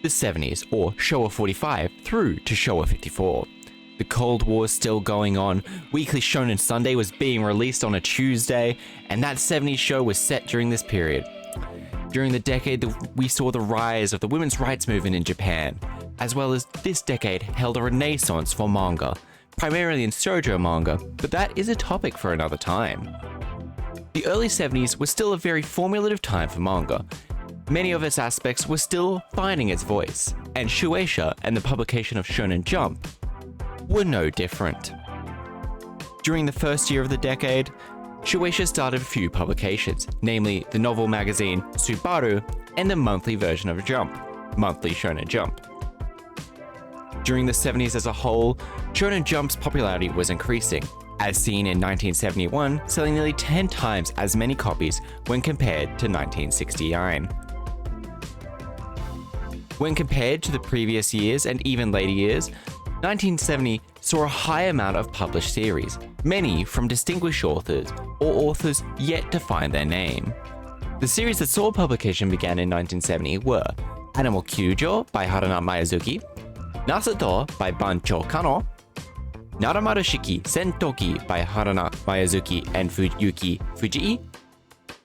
the 70s, or Showa 45 through to Showa 54. The Cold War was still going on, Weekly Shonen Sunday was being released on a Tuesday, and that 70s show was set during this period. During the decade, we saw the rise of the women's rights movement in Japan, as well as this decade held a renaissance for manga, primarily in shoujo manga, but that is a topic for another time. The early 70s was still a very formulative time for manga. Many of its aspects were still finding its voice, and Shueisha and the publication of Shonen Jump were no different. During the first year of the decade, Shueisha started a few publications, namely the novel magazine Subaru and the monthly version of Jump, Monthly Shonen Jump. During the 70s as a whole, Shonen Jump's popularity was increasing, as seen in 1971, selling nearly 10 times as many copies when compared to 1969. When compared to the previous years and even later years, 1970 saw a high amount of published series, many from distinguished authors or authors yet to find their name. The series that saw publication began in 1970 were Animal Kyujo by Haruna Miyazuki, Nasato by Bancho Kano, Naramaru Shiki Sentoki by Haruna Miyazuki and Yuki Fujii,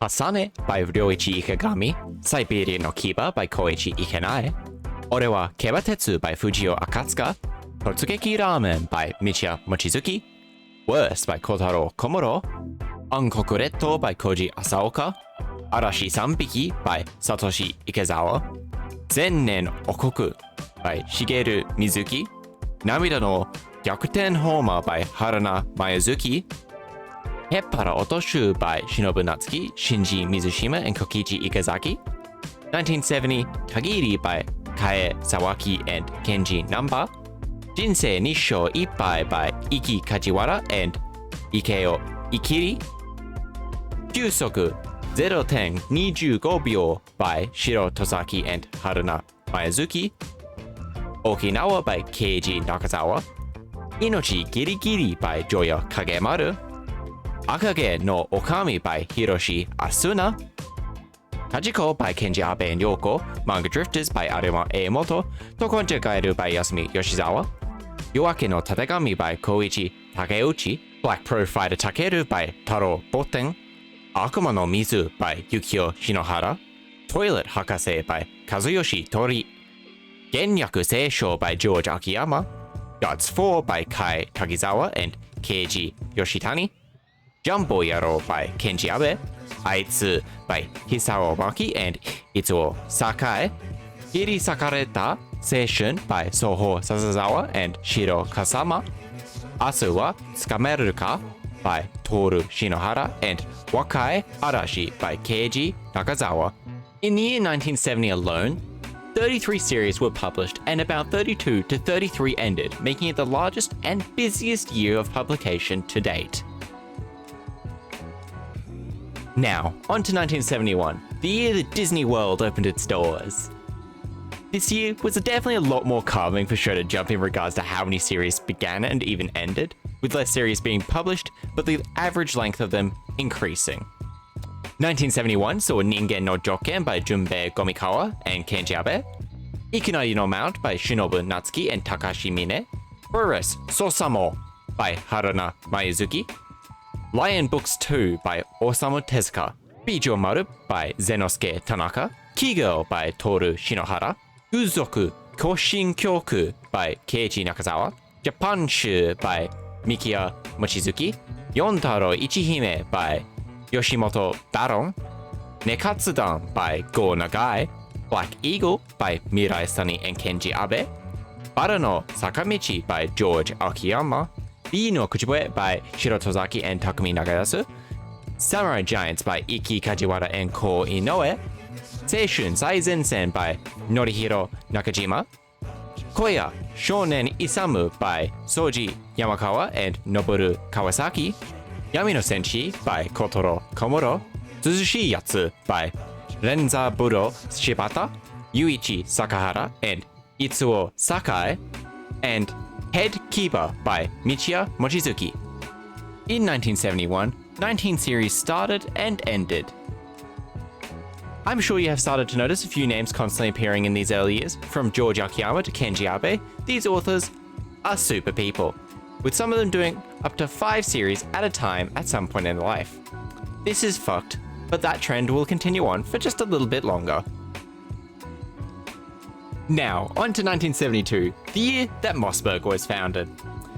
Hasane by Ryoichi Ikegami, Siberian no Kiba by Koichi Ikenae, Ore wa Kebatetsu by Fujio Akatsuka, Totsugeki Ramen by Michiya Mochizuki, Worse by Kotaro Komuro, Ankoku Retto by Koji Asaoka, Arashi Sanbiki by Satoshi Ikezawa, Zennen Okoku by Shigeru Mizuki, Namida no Gyakuten Homa by Haruna Miyazuki, Heppara Otoshu by Shinobu Natsuki, Shinji Mizushima and Kokichi Ikazaki, 1970 Tagiri by Kae Sawaki and Kenji Namba, Jinsei Nissho Ippai by Iki Kajiwara and Ikeo Ikiri, Kyusoku 0.25 Byou by Shiro Tozaki and Haruna Miyazuki, Okinawa by Keiji Nakazawa, Inochi Girigiri by Joya Kagemaru, Akage no Okami by Hiroshi Asuna, Hachiko by Kenji Abe and Yoko, Manga Drifters by Arima Eemoto, Tokonja Gaeru by Yasumi Yoshizawa, Yoake no Tategami by Koichi Takeuchi, Black Pro Fighter Takeru by Taro Boten, Akuma no Mizu by Yukio Shinohara, Toilet Hakase by Kazuyoshi Tori, Genyaku Seisho by George Akiyama, Gods 4 by Kai Tagizawa and Keiji Yoshitani, Jumbo Yaro by Kenji Abe, Aitsu by Hisao Maki and Itsuo Sakai, Hiri Sakareta Seishun by Soho Sasazawa and Shiro Kasama, Asu wa Tsukameru ka by Toru Shinohara and Wakai Arashi by Keiji Nakazawa. In the year 1970 alone, 33 series were published and about 32 to 33 ended, making it the largest and busiest year of publication to date. Now, on to 1971, the year that Disney World opened its doors. This year was definitely a lot more calming for Shonen Jump in regards to how many series began and even ended, with less series being published, but the average length of them increasing. 1971 saw Ningen no Joken by Junbei Gomikawa and Kenji Abe, Ikinari no Mount by Shinobu Natsuki and Takashi Mine, Burris Sosamo by Haruna Miyazuki, Lion Books 2 by Osamu Tezuka, Bijou Maru by Zenosuke Tanaka, Key-Girl by Toru Shinohara, Uzoku Koshin Kyoku by Keiichi Nakazawa, Japan Shu by Mikiya Mochizuki, Yontaro Ichihime by Yoshimoto Baron, Nekatsudan by Go Nagai, Black Eagle by Mirai Sunny and Kenji Abe, Bara no Sakamichi by George Akiyama, Ii no Kuchiboe by Shiro Tozaki and Takumi Nagayasu, Samurai Giants by Iki Kajiwara and Ko Inoue, Seishun Saizen-sen by Norihiro Nakajima, Koya Shonen Isamu by Soji Yamakawa and Noboru Kawasaki, Yami no Senshi by Kotaro Komuro, Tsuzushi Yatsu by Renzaburo Shibata, Yuichi Sakahara and Itsuo Sakai, and Head Kiba by Michiya Mochizuki. In 1971, 19 series started and ended. I'm sure you have started to notice a few names constantly appearing in these early years, from George Akiyama to Kenji Abe. These authors are super people, with some of them doing up to 5 series at a time at some point in their life. This is fucked, but that trend will continue on for just a little bit longer. Now, on to 1972, the year that Mossberg was founded.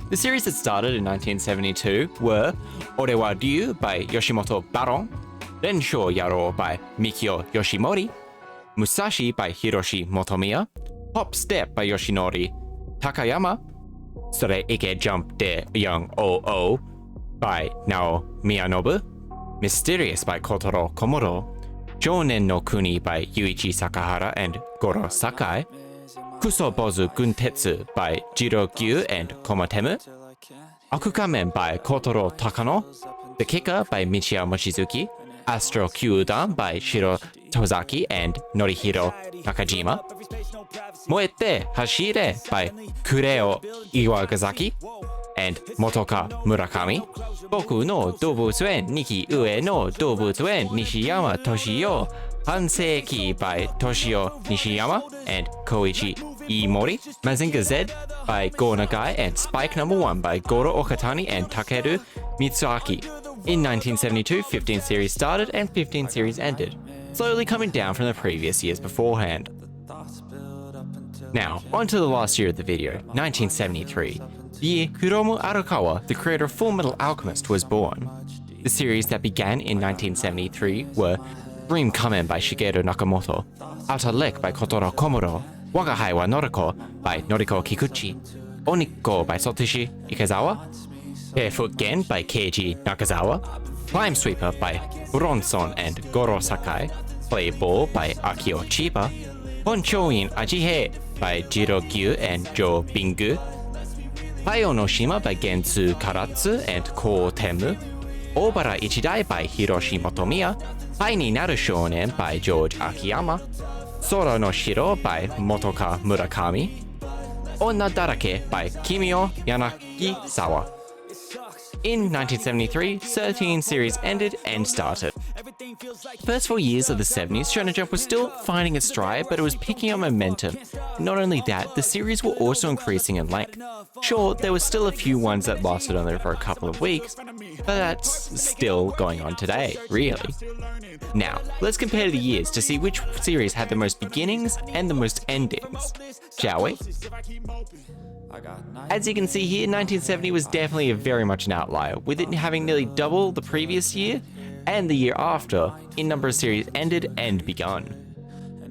The series that started in 1972 were Ore wa Ryu by Yoshimoto Baron, Renshou Yaro by Mikio Yoshimori, Musashi by Hiroshi Motomiya, Hop Step by Yoshinori Takayama, Sore Ike Jump de Young O by Nao Miyanobu, Mysterious by Kotaro Komuro, Shonen no Kuni by Yuichi Sakahara and Goro Sakai, Kusobozu Guntetsu by Jiro Gyu and Komotemu, Akukamen by Kotaro Takano, The Kicker by Michiya Mochizuki, Astro Kyudan by Shiro Tozaki and Norihiro Nakajima, Moete Hashire by Kureo Iwagazaki and Motoka Murakami, Boku no Dobutsuren Niki Ue no Dobutsuren Nishiyama Toshio, Hanseiki by Toshio Nishiyama and Koichi Iimori, Mazinga Z by Go Nagai and Spike No. 1 by Goro Okatani and Takeru Mitsuaki. In 1972, 15 series started and 15 series ended, slowly coming down from the previous years beforehand. Now, on to the last year of the video, 1973, the year Hiromu Arakawa, the creator of Full Metal Alchemist, was born. The series that began in 1973 were Dream Kamen by Shigeru Nakamoto, Outer Lek by Kotaro Komuro, Wagahai wa Noriko by Noriko Kikuchi, Oniko by Satoshi Ikezawa, Barefoot Gen by Keiji Nakazawa, Climb Sweeper by Bronson and Goro Sakai, Play Ball by Akio Chiba, Honchoin Ajihei by Jiro Gyu and Jo Bingu, Hayo no Shima by Gensu Karatsu and Ko Temu, Obara Ichidai by Hiroshi Motomiya, Hai ni Naru Shounen by George Akiyama, Sora no Shiro by Motoka Murakami, Onna Darake by Kimio Yanagisawa. In 1973, 13 series ended and started. The first 4 years of the 70s, Shonen Jump was still finding its stride, but it was picking up momentum. Not only that, the series were also increasing in length. Sure, there were still a few ones that lasted only for a couple of weeks, but that's still going on today, really. Now, let's compare the years to see which series had the most beginnings and the most endings, shall we? As you can see here, 1970 was definitely very much an outlier, with it having nearly double the previous year and the year after in number of series ended and begun.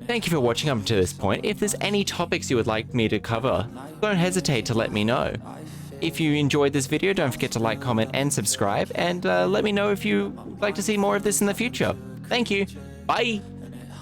Thank you for watching up to this point. If there's any topics you would like me to cover, don't hesitate to let me know. If you enjoyed this video, don't forget to like, comment, and subscribe, and let me know if you'd like to see more of this in the future. Thank you. Bye!